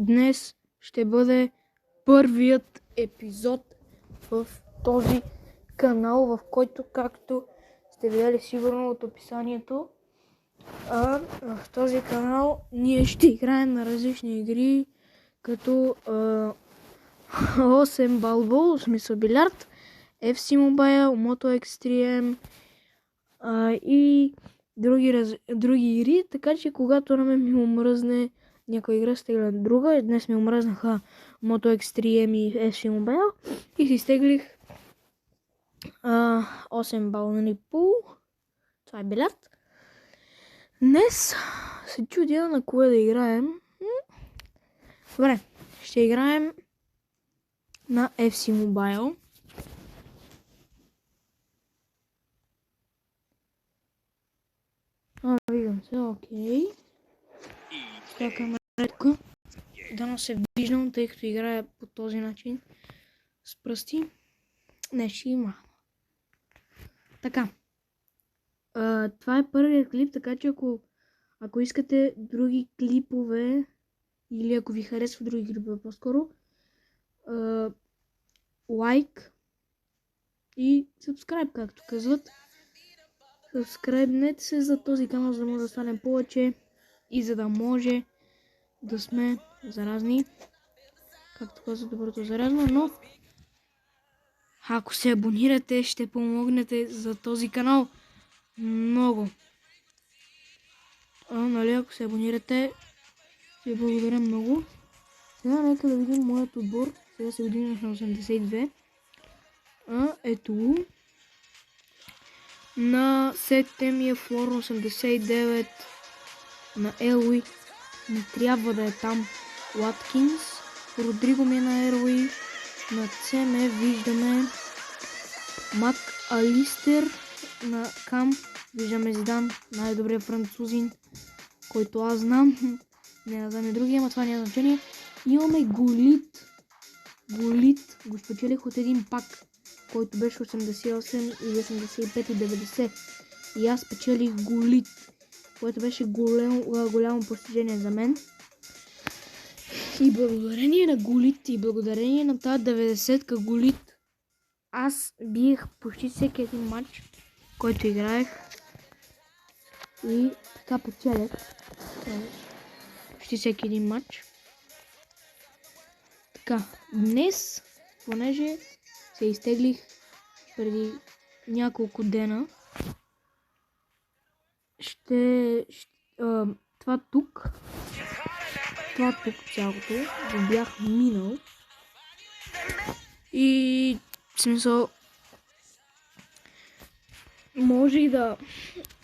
Днес ще бъде първият епизод в този канал, в който, както сте видели сигурно от описанието, в този канал ние ще играем на различни игри, като 8 балбол, в смисъл билярд, FC Mobile, Moto X3M и други игри, така че когато на мен ми омръзне някоя игра, стегля друга. Днес ми омръзнаха Moto X3M и FC Mobile и си стеглих 8 бални пул. Това е билярд. Днес се чудя на кое да играем. Добре, ще играем на FC Mobile. Виждам се, окей. Чакаме редко. Дано се виждам, тъй като играя по този начин с пръсти. Не, ще има. Така. Това е първият клип, така че ако искате други клипове или ако ви харесва други клипове по-скоро, лайк и subscribe, както казват. Subscribe-нете се за този канал, за да може да станем повече и за да може да сме заразни, както казва доброто заразно, но ако се абонирате, ще помогнете за този канал много. Нали, ако се абонирате, ви благодаря много. Сега нека да видим моят отбор. Сега се година на 82. Ето. На сетте ми е Флор 89. На Елуи не трябва да е там Уаткинс. Родриго ми е на Елуи. На ЦМ виждаме Мак Алистер. На Кам виждаме Зидан, най-добрият французин, който аз знам. Не знам и другия, ама това няма значение. Имаме Голит. Голит го спечелих от един пак, който беше 88 или 85 и 90. И аз спечелих Голит, което беше голямо постижение за мен. И благодарение на Голит и благодарение на тази 90-ка Голит, аз биех почти всеки един матч, който играех. И така печелях почти всеки един матч. Така, днес, понеже се изтеглих преди няколко дена, това тук цялото го бях минал. И в смисъл може и да...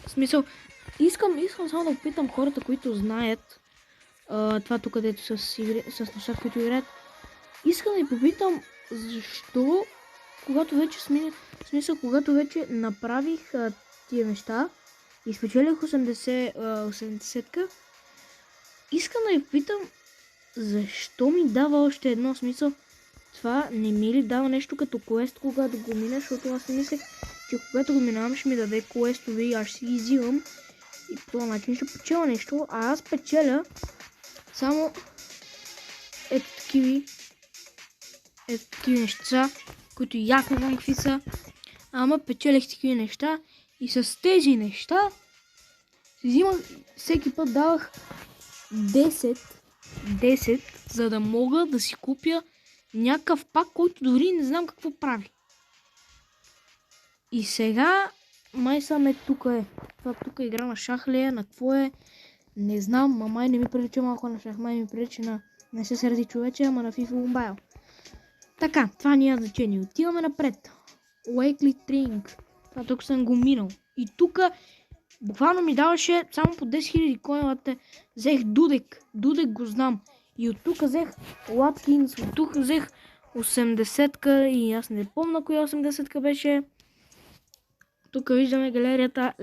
В смисъл искам само да попитам хората, които знаят това тук, където с неща, които играят. Искам да ви попитам защо, когато вече направих тия неща и спечелих 80-ка, искам да ви попитам защо ми дава още едно, смисъл. Това не ми ли дава нещо като квест, когато го мина, защото аз не мислех, че когато го минавам ще ми даде квестове и аз ще ги взимам и по този начин ще печеля нещо, а аз печеля само ето такива неща, които и аз не знам какви са, ама печелих такива неща и с тези неща си взимах, всеки път давах 10, за да мога да си купя някакъв пак, който дори не знам какво прави. И сега май саме тук е. Това тук е игра на шах ли е, на какво е, не знам, май не ми прилича малко на шах, май ми прилича на, не се сърди човече, ама на FIFA Mobile. Така, това няма значение. Отиваме напред. Wakely Trink. Това тук съм го минал. И тук буквално ми даваше само по 10 000 коина. Взех Дудек. Дудек го знам. И от тук взех Латкинс. От тук взех 80-ка. И аз не помня коя 80-ка беше. Тук виждаме галерията.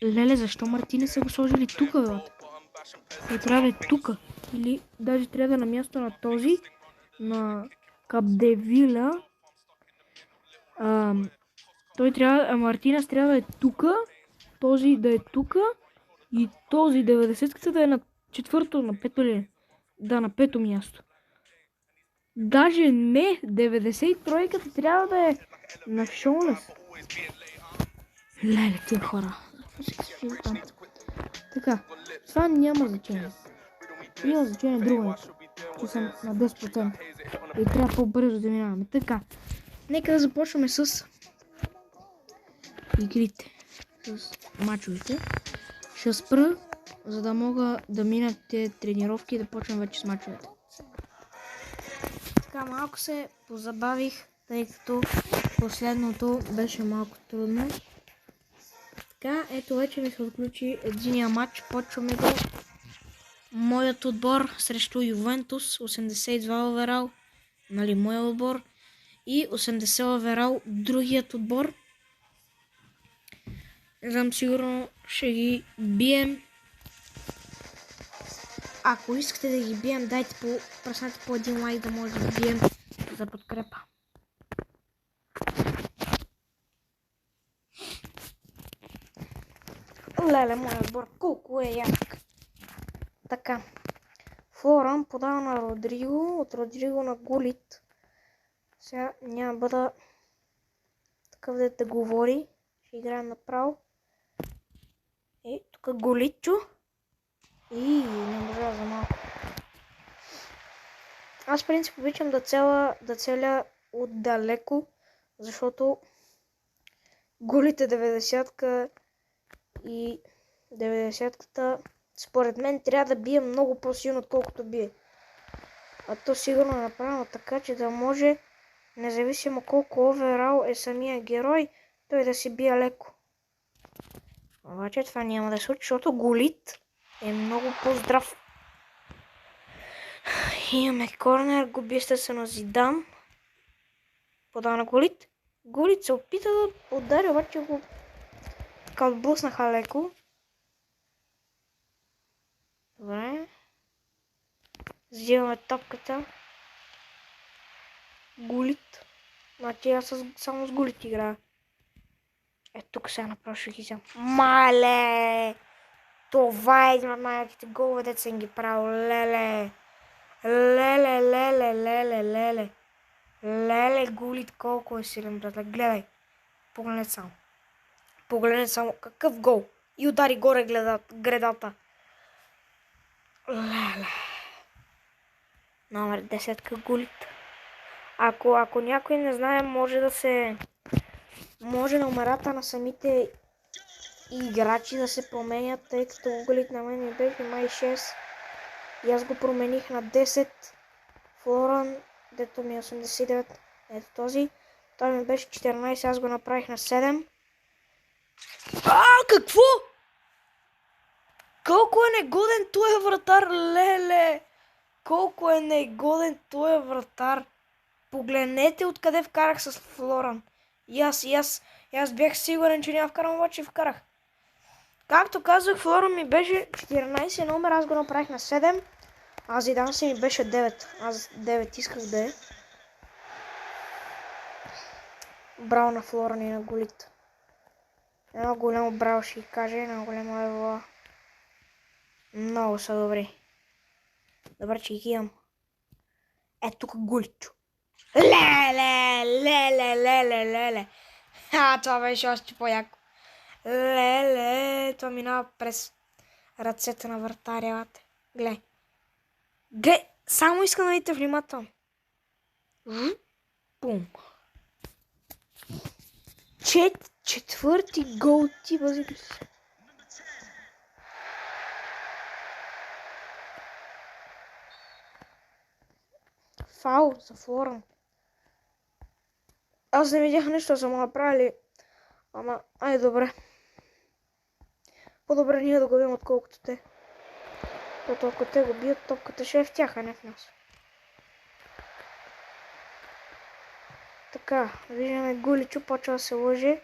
Леле, защо Мартине са го сложили тук, бе? Той трябва да е тук. Или даже трябва да е на място на този. На Капдевила. Той трябва, Мартинес трябва да е тук. Този да е тук. И този 90-ката да е на четвърто, на пето ли? Да, на пето място. Даже не, 93-ката трябва да е на Шоунес. Леле, тия хора. Така, това няма значение. Има значение друго нещо. Че съм на 10%. И трябва по-бързо да минаваме. Така, нека да започваме с игрите. С мачовете. Ще спра, за да мога да минат тези тренировки и да почнем вече с мачовете. Така, малко се позабавих, тъй като последното беше малко трудно. Така, ето вече ми се отключи единия матч. Почваме го. Моят отбор срещу Ювентус, 82 оверал, нали, моят отбор. И 80 оверал, другият отбор. Не знам, сигурно ще ги бием. Ако искате да ги бием, преснете по един лайк да може да ги бием за подкрепа. Леле, моят отбор, колко е як. Така. Флоран подава на Родриго, от Родриго на Гулит. Сега няма бъда такъв да говори. Ще играем направо. И тук Гулитчо. И не можа за малко. Аз в принцип обичам да целя отдалеко, защото Гулите 90-ка и 90-ката според мен трябва да бие много по-силно, отколкото бие. А то сигурно е направено така, че да може, независимо колко оверал е самия герой, той да се бие леко. Обаче това няма да се случи, защото Гулит е много по-здрав. Имаме корнер, губи естествено Зидан. Подава на Гулит. Гулит се опита да удари, обаче го така отблъснаха леко. Добре. Взимаме топката. Гулит. Значи аз само с Гулит играя. Тук сега направо ще ги взема. Мале! Това е един от най-яките голове, дето съм ги правил. Леле! Леле, леле, леле, леле. Леле, Гулит колко е силен, братле. Гледай. Погледнете само. Погледнете само какъв гол. И удари горе гредата. Леле. Номер 10 Гулит. Ако някой не знае, може номерата на самите играчи да се променят, тъй като Гулит на мен ми беше май 6 и аз го промених на 10. Флоран, дето ми е 89, ето този, той ми беше 14, аз го направих на 7. Какво? Колко е негоден този вратар, леле! Колко е негоден този вратар! Погледнете откъде вкарах с Флоран. И аз бях сигурен, че няма вкарам, обаче вкарах. Както казах, Флоран ми беше 14 номер, аз го направих на 7. А Зидан си ми беше 9. Аз 9 исках да е. Браво на Флоран и на Гулит. Едно голямо браво ще ги каже, едно голямо ево. Много са добри. Добре, че ги имам. Ето тук Гуличо. Леле, леле, леле, леле. Това беше още по-яко. Леле, това минава през ръцете на вратаря. Гледай. Само искам да видите внимателно. Бум. Четвърти гол, ти бъзи. Фаул за Флоран. Аз не видях нищо, са му направили. Ама, ай добре. По-добре ние да го бием, отколкото те. Защото ако те го бият, топката ще е в тях, а не в нас. Така, виждаме Гуличо, почва да се лъже.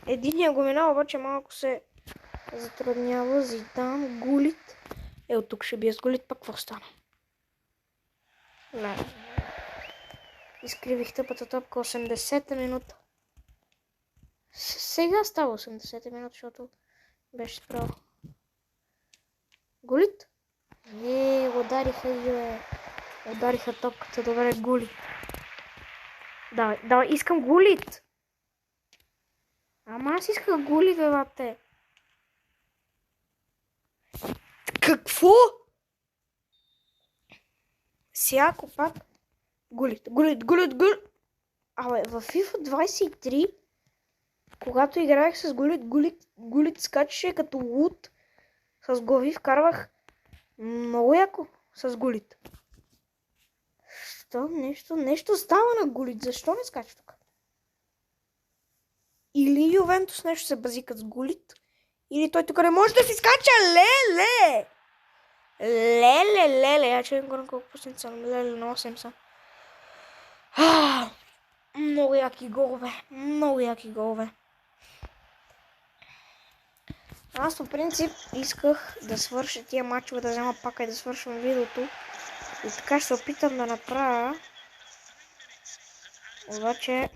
Единия го минава, обаче малко се затруднява. Зидан, Гулит. От тук ще бие с Гулит, пък какво стана? Изкривих тъпата топка 80-та минута. Сега става 80-та минута, защото беше справа. Гулит? Не, удариха ги, бе. Удариха топката, добре, Гулит. Давай, искам Гулит. Ама аз исках Гулит, бе, бате. Какво? Всяко пак. Гулит. Абе, в FIFA 23, когато играех с Гулит скачаше като луд. С глави вкарвах много яко с Гулит. Що? Нещо става на Гулит. Защо не скача тук? Или Ювентус нещо се базикат с Гулит, или той тук не може да си скача. Леле! Я че не колко процент съм. Леле, на 8 съм. Много яки голове. Аз по принцип исках да свърша тия мачове, да взема пака и да свършвам видеото. И така ще се опитам да направя. Обаче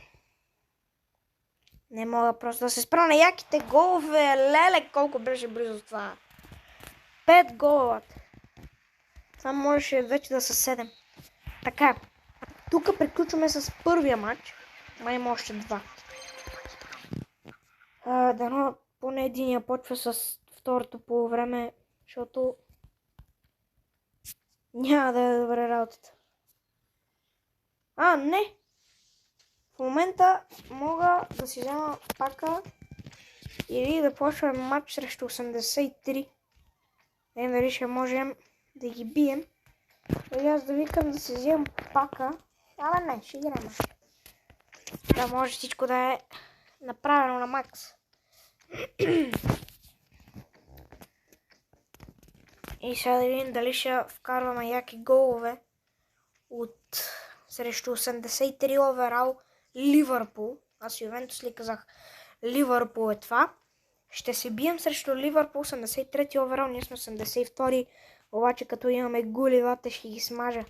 не мога просто да се спра на яките голове. Леле, колко беше близо това. 5 гола. Това можеше вече да са 7. Така. Тук приключваме с първия матч. Ма има още 2. Дано поне единия почва с второто полувреме, защото няма да е добре работата. Не! В момента мога да си взема пака или да почваме матч срещу 83. Не дали ще можем да ги бием. Или аз да викам да си вземам пака. Не, ще играем. Да може всичко да е направено на макс. И сега да видим дали ще вкарваме яки голове от срещу 83 оверал Ливърпул. Аз Ювентус ли казах? Ливърпул е това. Ще се бием срещу Ливърпул 83 оверал. Ние сме 82. Обаче като имаме Гуливата ще ги смажа.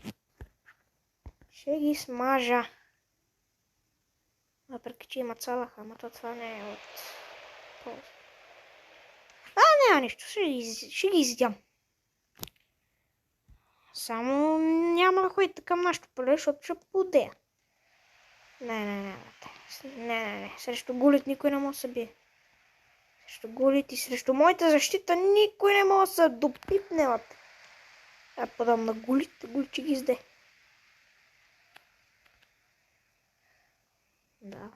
Въпреки че има Салаха, ама това не е от полза. Няма нищо, ще ги изядам. Само няма да ходите към нашото поле, защото ще подея. Не. Срещу Гулит никой не може да се бие. Срещу Гулит и срещу моята защита никой не може да се допипне. Подам на Гулит ще ги изде. Да.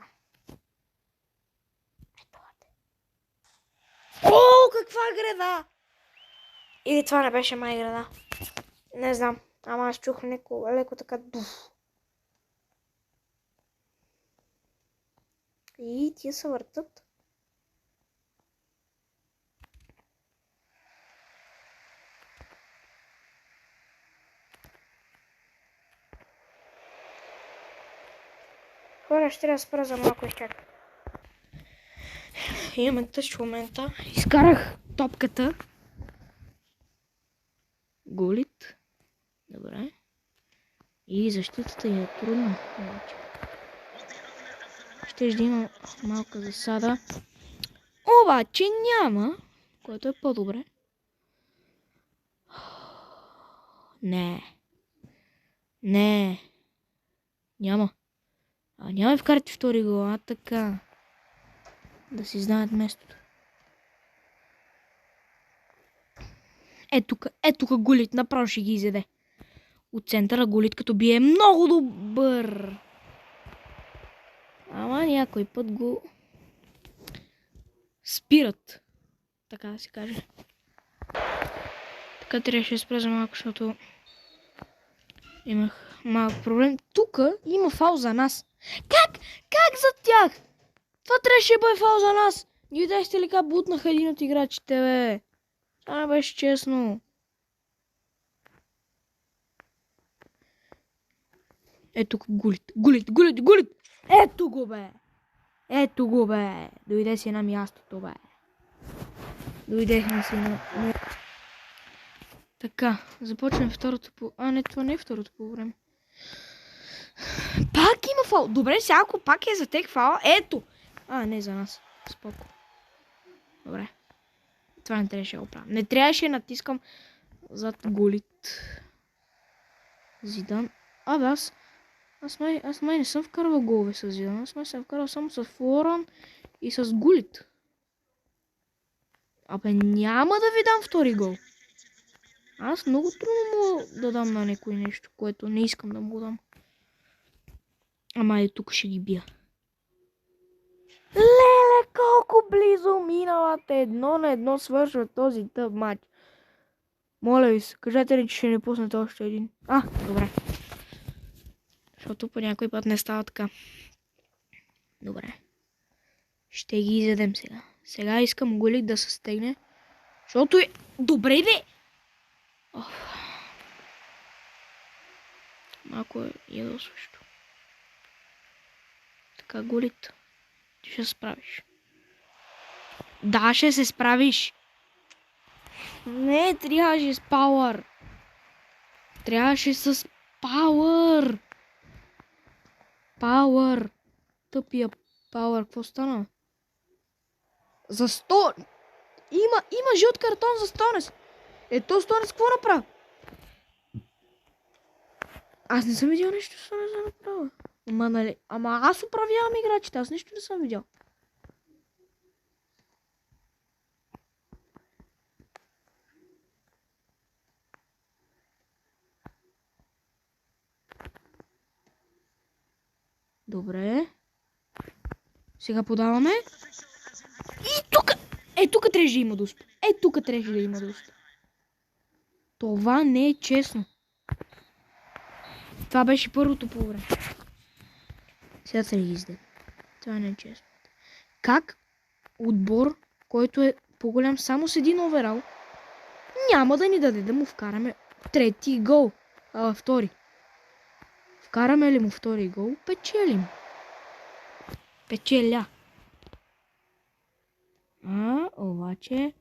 Каква града! Или това не беше май града. Не знам. Ама аз чух леко така дуф. И тия се въртат. Хора, ще трябва да спра за малко изчакам. Имаме тъч в момента. Изкарах топката. Гулит. Добре. И защитата е трудна. Ще има малка засада. Обаче няма. Което е по-добре. Не. Няма. Няма да вкарате втори гол, така. Да си знаят местото. Ето тук Гулит, направо ще ги изяде. От центъра Гулит, като бие много добър. Ама някой път го спират. Така да се каже. Така трябваше да спра за малко, защото имах малък проблем. Тук има фаул за нас. Как за тях? Това трябваше да бъде фаул за нас. Видяхте ли как бутнаха един от играчите, бе? Това не беше честно. Ето Гулит. Ето го, бе. Дойде си на мястото, бе. Дойдехме си на... Така, започваме второто по... не, това не е второто по време. Пак има фаул. Добре, сега ако пак е за тех фаул, ето. Не за нас. Споко. Добре. Това не трябваше да го правя. Не трябваше да натискам Зад Гулит. Зидан. Абе, аз май не съм вкарвал голове с Зидан. Аз май съм вкарвал само с Флоран и с Гулит. Абе, няма да ви дам втори гол. Аз много трудно мога да дам на някой нещо, което не искам да му дам. Ама и тук ще ги бия. Леле, колко близо миналата 1-1 свършва този тъп матч. Моля ви се, кажете ли, че ще ни пуснете още един. Добре. Защото по някой път не става така. Добре. Ще ги изядем сега. Сега искам Гулит да се стегне. Защото е... Добре, де! Малко е ядосващо. Така, Гулит. Ти ще се справиш. Да, ще се справиш. Не, трябваше с пауър. Трябваше с пауър. Пауър. Тъпия пауър. Какво стана? За 100. Има жълт картон за Стонес. Ето Стонес какво направи? Аз не съм видял нещо Стонес да направя. Ама аз управлявам играчите. Аз нищо не съм видял. Добре. Сега подаваме. И тук! Тук трябваше да има досп. Тук трябваше да има досп. Това не е честно. Това беше първото по време. Сега се изде. Това не е честно. Как отбор, който е по-голям само с един оверал, няма да ни даде да му вкараме трети гол. Втори. Вкараме ли му втори гол, печелим. Печеля. Обаче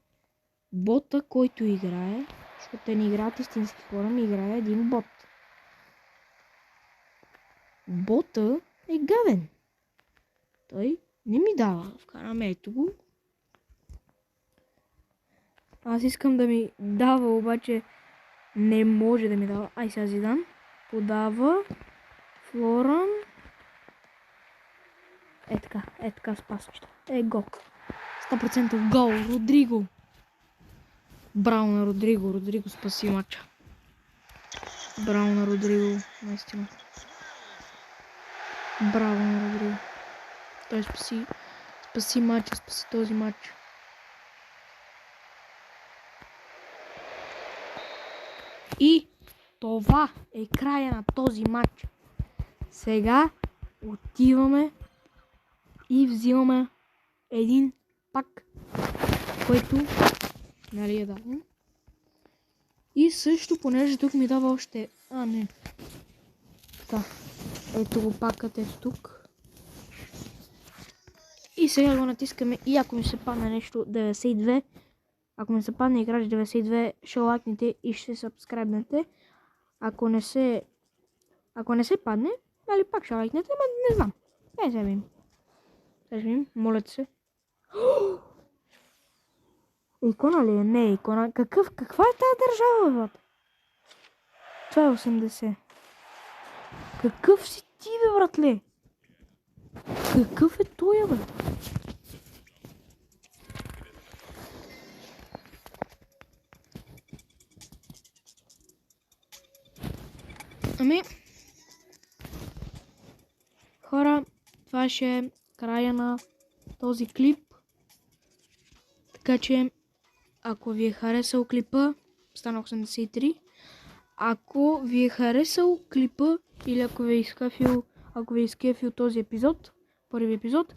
бота, който играе, защото те не играят истински хора, ми играе един бот. Бота е гаден. Той не ми дава. Вкараме ето го. Аз искам да ми дава, обаче не може да ми дава. Сега Зидан. Подава. Флоран. Така спасваща. Гол. 100% гол. Родриго. Браво на Родриго. Родриго спаси матча. Браво на Родриго. Наистина. Браво на Родриго. Той спаси матча. Спаси този матч. И това е края на този матч. Сега отиваме и взимаме един пак, който нали е даден. И също, понеже тук ми дава още... не. Така. Ето го пакът, ето тук. И сега го натискаме и ако ми се падне нещо 92, ако ми се падне играч 92, ще лайкнете и ще сабскрайбнете. Ако не се падне, нали пак ще лайкнете, но не знам. Сега видим. Моля се. Икона ли е? Не е икона. Каква е тази държава, брат? Това е 80. Какъв си ти, бе, братле? Какъв е той, бе? Хора, това ще е края на този клип. Така че, ако ви е харесал клипа, стана 83. Ако ви е харесал клипа или ако ви е изкефил този епизод, първи епизод,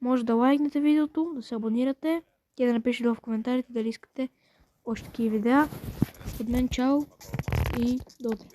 може да лайкнете видеото, да се абонирате и да напишете в коментарите дали искате още такива видеа. От мен чао и до утре.